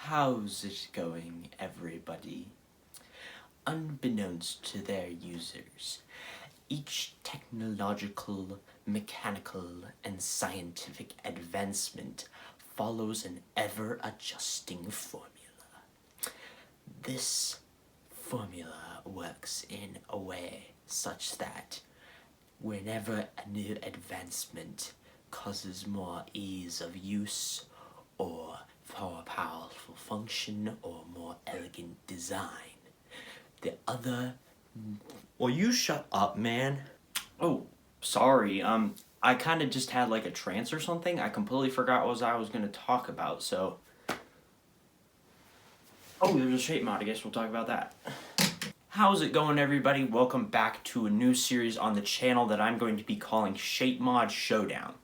How's it going, everybody? Unbeknownst to their users, each technological, mechanical, and scientific advancement follows an ever-adjusting formula. This formula works in a way such that whenever a new advancement causes more ease of use or more powerful function or more elegant design, the other... Well, you shut up, man. Oh, sorry, I kind of just had like a trance or something. I completely forgot what I was going to talk about, so... Oh, there's a shape mod. I guess we'll talk about that. How's it going, everybody? Welcome back to a new series on the channel that I'm going to be calling Shapemod Showdown.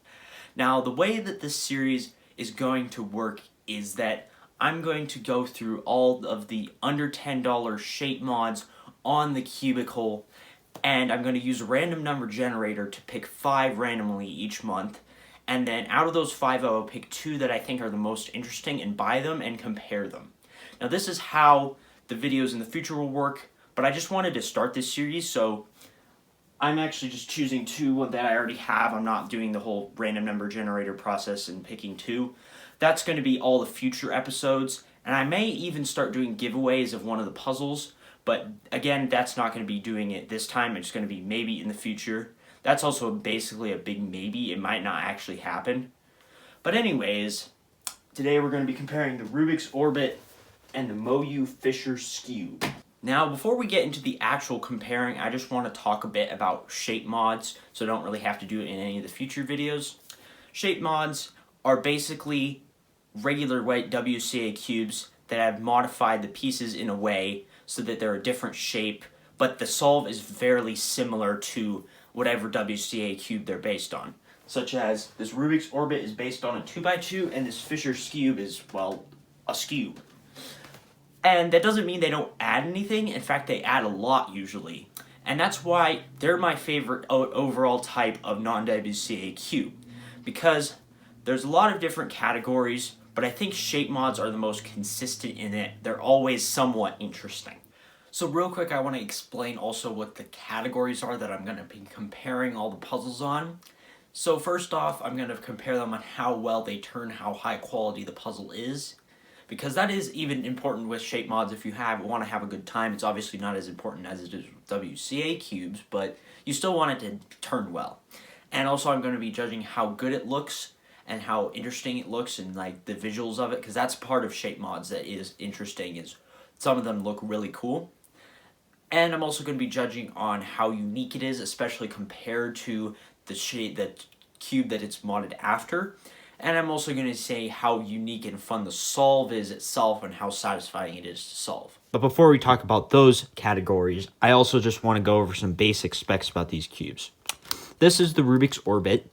Now, the way that this series is going to work is that I'm going to go through all of the under $10 shape mods on the Cubicle, and I'm going to use a random number generator to pick 5 randomly each month, and then out of those 5 I will pick 2 that I think are the most interesting and buy them and compare them. Now, this is how the videos in the future will work, but I just wanted to start this series, so I'm actually just choosing 2 that I already have. I'm not doing the whole random number generator process and picking 2. That's going to be all the future episodes, and I may even start doing giveaways of one of the puzzles, but again, that's not going to be doing it this time. It's going to be maybe in the future. That's also basically a big maybe. It might not actually happen. But anyways, today we're going to be comparing the Rubik's Orbit and the Moyu Fisher Skewb. Now, before we get into the actual comparing, I just want to talk a bit about shape mods, so I don't really have to do it in any of the future videos. Shape mods are basically regular white WCA cubes that have modified the pieces in a way so that they're a different shape, but the solve is fairly similar to whatever WCA cube they're based on. Such as this Rubik's Orbit is based on a 2x2, and this Fisher Skewb is, well, a Skewb. And that doesn't mean they don't add anything. In fact, they add a lot usually. And that's why they're my favorite overall type of non-WCA cube. Because there's a lot of different categories, but I think shape mods are the most consistent in it. They're always somewhat interesting. So real quick, I want to explain also what the categories are that I'm going to be comparing all the puzzles on. So first off, I'm going to compare them on how well they turn, how high quality the puzzle is. Because that is even important with shape mods if you want to have a good time. It's obviously not as important as it is with WCA cubes, but you still want it to turn well. And also I'm going to be judging how good it looks and how interesting it looks and like the visuals of it, because that's part of shape mods that is interesting, is some of them look really cool. And I'm also going to be judging on how unique it is, especially compared to the cube that it's modded after. And I'm also going to say how unique and fun the solve is itself and how satisfying it is to solve. But before we talk about those categories, I also just want to go over some basic specs about these cubes. This is the Rubik's Orbit.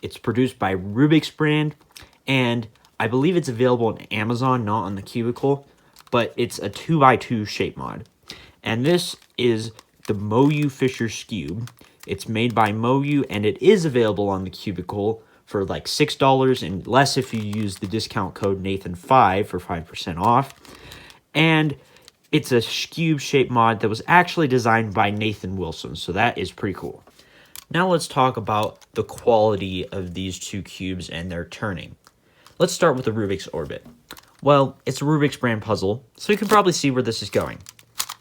It's produced by Rubik's brand, and I believe it's available on Amazon, not on the Cubicle, but it's a 2x2 shape mod. And this is the Moyu Fisher Skewb. It's made by Moyu, and it is available on the Cubicle for like $6 and less if you use the discount code Nathan5 for 5% off. And it's a Skewb shape mod that was actually designed by Nathan Wilson, so that is pretty cool. Now let's talk about the quality of these 2 cubes and their turning. Let's start with the Rubik's Orbit. Well, it's a Rubik's brand puzzle, so you can probably see where this is going.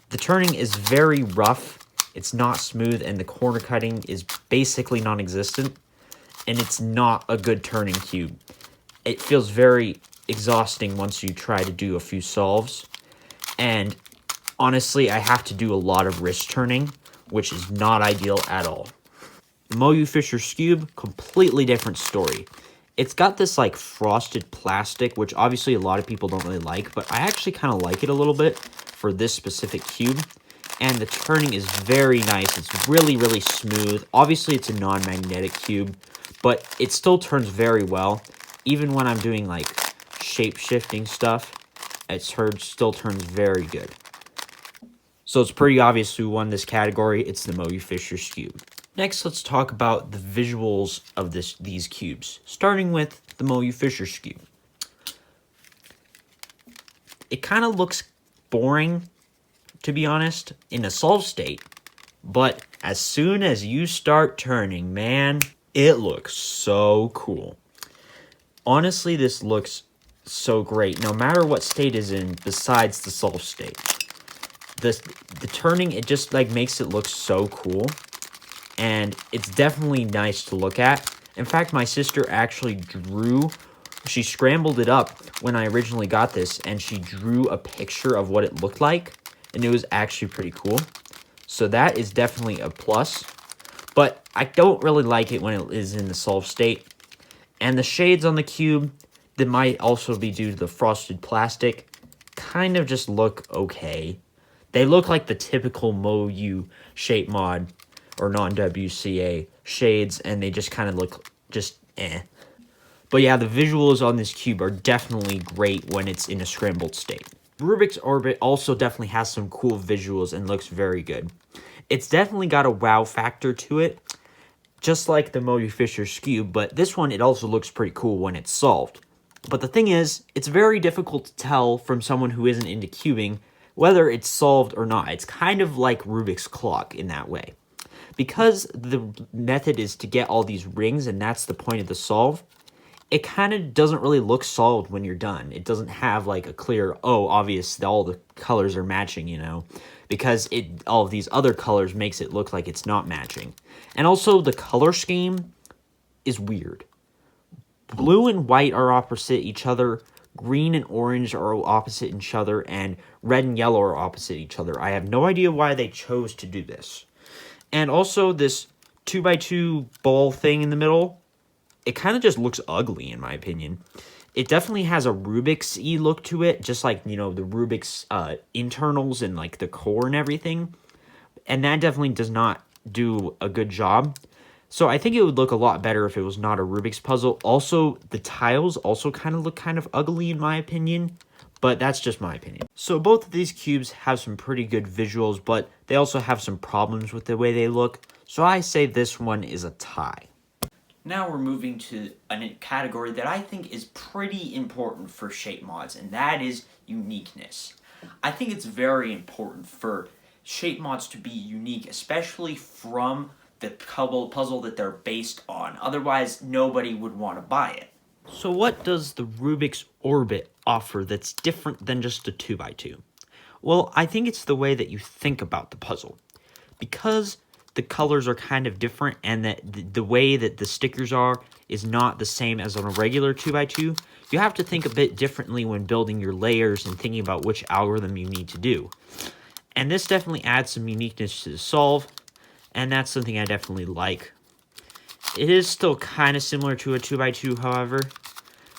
The turning is very rough, it's not smooth, and the corner cutting is basically non-existent. And it's not a good turning cube. It feels very exhausting once you try to do a few solves. And honestly, I have to do a lot of wrist turning, which is not ideal at all. Moyu Fisher Skewb, completely different story. It's got this like frosted plastic, which obviously a lot of people don't really like, but I actually kind of like it a little bit for this specific cube. And the turning is very nice. It's really, really smooth. Obviously, it's a non-magnetic cube, but it still turns very well. Even when I'm doing like shape-shifting stuff, it still turns very good. So it's pretty obvious who won this category. It's the Moyu Fisher Skewb. Next, let's talk about the visuals of these cubes, starting with the Moyu Fisher Skewb. it kind of looks boring, to be honest, in a solved state. But as soon as you start turning, man, it looks so cool. Honestly, this looks so great, no matter what state is in besides the solved state. The turning, it just like makes it look so cool, and it's definitely nice to look at. In fact, my sister actually she scrambled it up when I originally got this, and she drew a picture of what it looked like, and it was actually pretty cool. So that is definitely a plus, but I don't really like it when it is in the solved state. And the shades on the cube, that might also be due to the frosted plastic, kind of just look okay. They look like the typical Moyu Shapemod or non-WCA shades, and they just kind of look just eh. But yeah, the visuals on this cube are definitely great when it's in a scrambled state. Rubik's Orbit also definitely has some cool visuals and looks very good. It's definitely got a wow factor to it, just like the Moyu Fisher Skewb, but this one, it also looks pretty cool when it's solved. But the thing is, it's very difficult to tell from someone who isn't into cubing whether it's solved or not. It's kind of like Rubik's Clock in that way. Because the method is to get all these rings, and that's the point of the solve, it kind of doesn't really look solved when you're done. It doesn't have like a clear, oh, obvious, all the colors are matching, you know, because all of these other colors makes it look like it's not matching. And also the color scheme is weird. Blue and white are opposite each other, green and orange are opposite each other, and red and yellow are opposite each other. I have no idea why they chose to do this. And also this 2x2 ball thing in the middle, it kind of just looks ugly in my opinion. It definitely has a Rubik's-y look to it, just like, you know, the Rubik's internals and like the core and everything. And that definitely does not do a good job. So I think it would look a lot better if it was not a Rubik's puzzle. Also, the tiles also kind of look kind of ugly in my opinion, but that's just my opinion. So both of these cubes have some pretty good visuals, but they also have some problems with the way they look. So I say this one is a tie. Now we're moving to a category that I think is pretty important for Shapemod's, and that is uniqueness. I think it's very important for Shapemod's to be unique, especially from the puzzle that they're based on. Otherwise, nobody would want to buy it. So what does the Rubik's Orbit offer that's different than just a 2x2? Well, I think it's the way that you think about the puzzle. Because the colors are kind of different, and that the way that the stickers are is not the same as on a regular 2x2, you have to think a bit differently when building your layers and thinking about which algorithm you need to do. And this definitely adds some uniqueness to the solve, and that's something I definitely like. It is still kind of similar to a 2x2, however.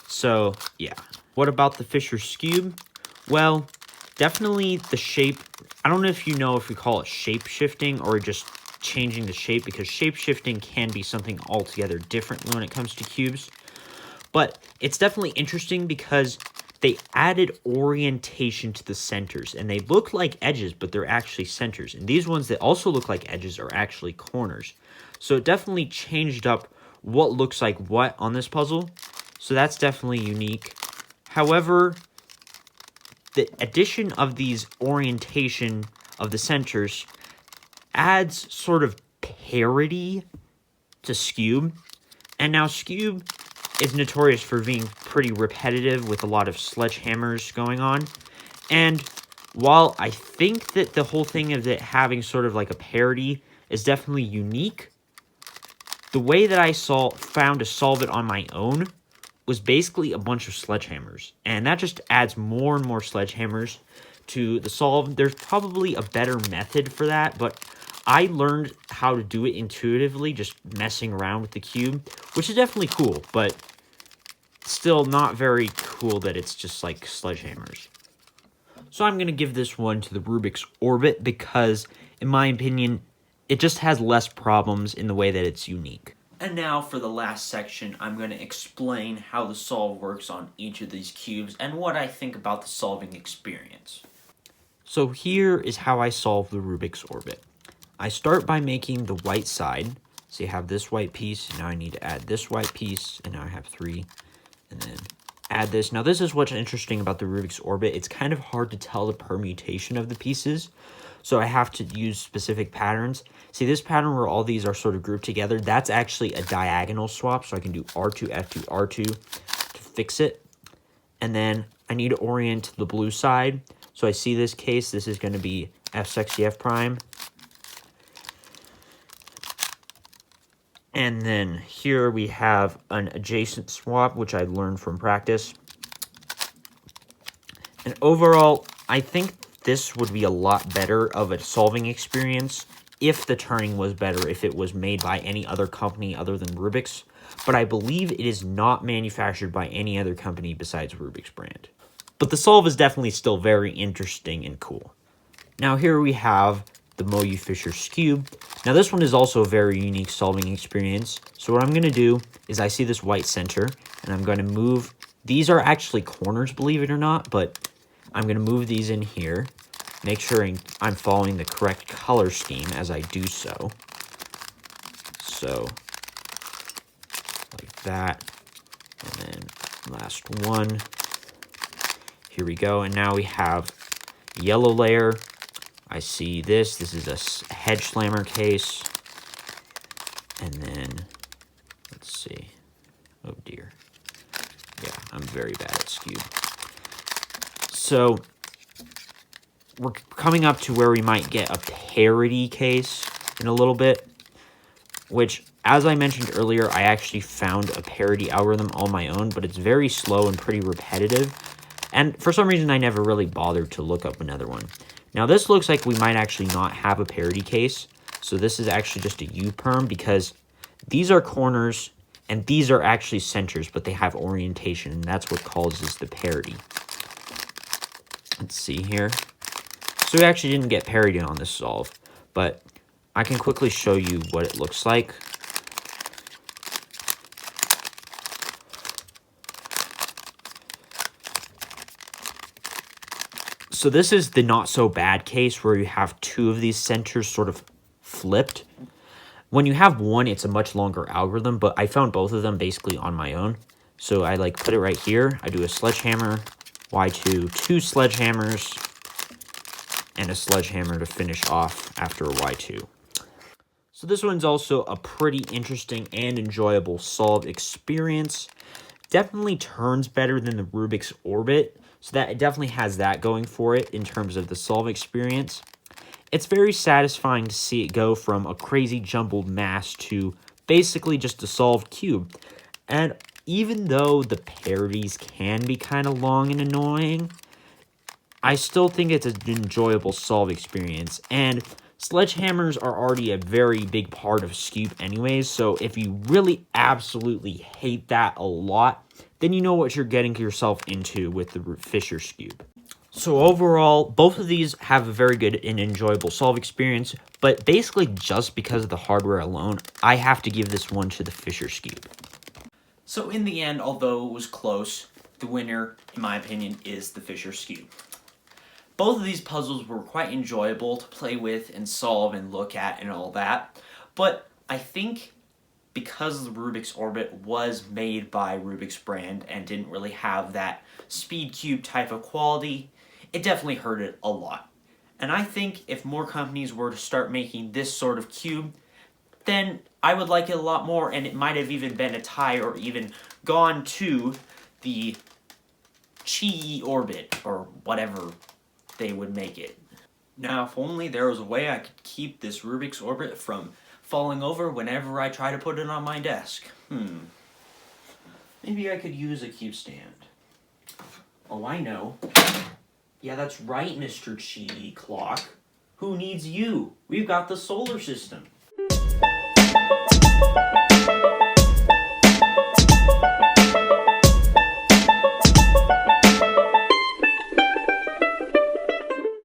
So, yeah. What about the Fisher Skewb? Well, definitely the shape. I don't know if you know if we call it shape shifting or just changing the shape, because shape shifting can be something altogether different when it comes to cubes. But it's definitely interesting because they added orientation to the centers, and they look like edges, but they're actually centers. And these ones that also look like edges are actually corners. So it definitely changed up what looks like what on this puzzle. So that's definitely unique. However, the addition of these orientation of the centers adds sort of parity to Skewb. And now Skewb is notorious for being pretty repetitive with a lot of sledgehammers going on. And while I think that the whole thing of it having sort of like a parody is definitely unique, the way that I found to solve it on my own was basically a bunch of sledgehammers. And that just adds more and more sledgehammers to the solve. There's probably a better method for that, but I learned how to do it intuitively, just messing around with the cube, which is definitely cool, but still not very cool that it's just like sledgehammers. So I'm going to give this one to the Rubik's Orbit because, in my opinion, it just has less problems in the way that it's unique. And now for the last section, I'm going to explain how the solve works on each of these cubes and what I think about the solving experience. So here is how I solve the Rubik's Orbit. I start by making the white side. So you have this white piece, and now I need to add this white piece, and now I have 3, and then add this. Now this is what's interesting about the Rubik's Orbit. It's kind of hard to tell the permutation of the pieces, so I have to use specific patterns. See this pattern where all these are sort of grouped together? That's actually a diagonal swap, so I can do R2, F2, R2 to fix it. And then I need to orient the blue side. So I see this case, this is going to be F sexy F prime. And then here we have an adjacent swap, which I learned from practice. And overall, I think this would be a lot better of a solving experience if the turning was better, if it was made by any other company other than Rubik's. But I believe it is not manufactured by any other company besides Rubik's brand. But the solve is definitely still very interesting and cool. Now here we have the Moyu Fisher Skewb. Now this one is also a very unique solving experience. So what I'm going to do is I see this white center, and I'm going to move. These are actually corners, believe it or not, but I'm going to move these in here. Make sure I'm following the correct color scheme as I do so. So, like that. And then last one. Here we go. And now we have yellow layer. I see this. This is a hedge slammer case. And then, let's see. Oh dear. Yeah, I'm very bad at Skewb. So, we're coming up to where we might get a parity case in a little bit, which, as I mentioned earlier, I actually found a parity algorithm on my own, but it's very slow and pretty repetitive. And for some reason, I never really bothered to look up another one. Now, this looks like we might actually not have a parity case. So this is actually just a U-perm because these are corners and these are actually centers, but they have orientation, and that's what causes the parity. Let's see here. So we actually didn't get parity on this solve, but I can quickly show you what it looks like. So this is the not so bad case where you have two of these centers sort of flipped. When you have one, it's a much longer algorithm, but I found both of them basically on my own. So I like put it right here. I do a sledgehammer, Y2, two sledgehammers, and a sledgehammer to finish off after a Y2. So this one's also a pretty interesting and enjoyable solve experience. Definitely turns better than the Rubik's Orbit, so that it definitely has that going for it in terms of the solve experience. It's very satisfying to see it go from a crazy jumbled mass to basically just a solved cube. And even though the parities can be kind of long and annoying, I still think it's an enjoyable solve experience. And sledgehammers are already a very big part of Skewb anyways, so if you really absolutely hate that a lot, then you know what you're getting yourself into with the Fisher Skewb. So overall, both of these have a very good and enjoyable solve experience, but basically just because of the hardware alone, I have to give this one to the Fisher Skewb. So in the end, although it was close, the winner, in my opinion, is the Fisher Skewb. Both of these puzzles were quite enjoyable to play with and solve and look at and all that, but I think because the Rubik's Orbit was made by Rubik's brand and didn't really have that speed cube type of quality, it definitely hurt it a lot. And I think if more companies were to start making this sort of cube, then I would like it a lot more, and it might have even been a tie or even gone to the Chi Orbit or whatever they would make it. Now, if only there was a way I could keep this Rubik's Orbit from falling over whenever I try to put it on my desk. Maybe I could use a cube stand. Oh, I know. Yeah, that's right, Mr. Chi Clock. Who needs you? We've got the solar system.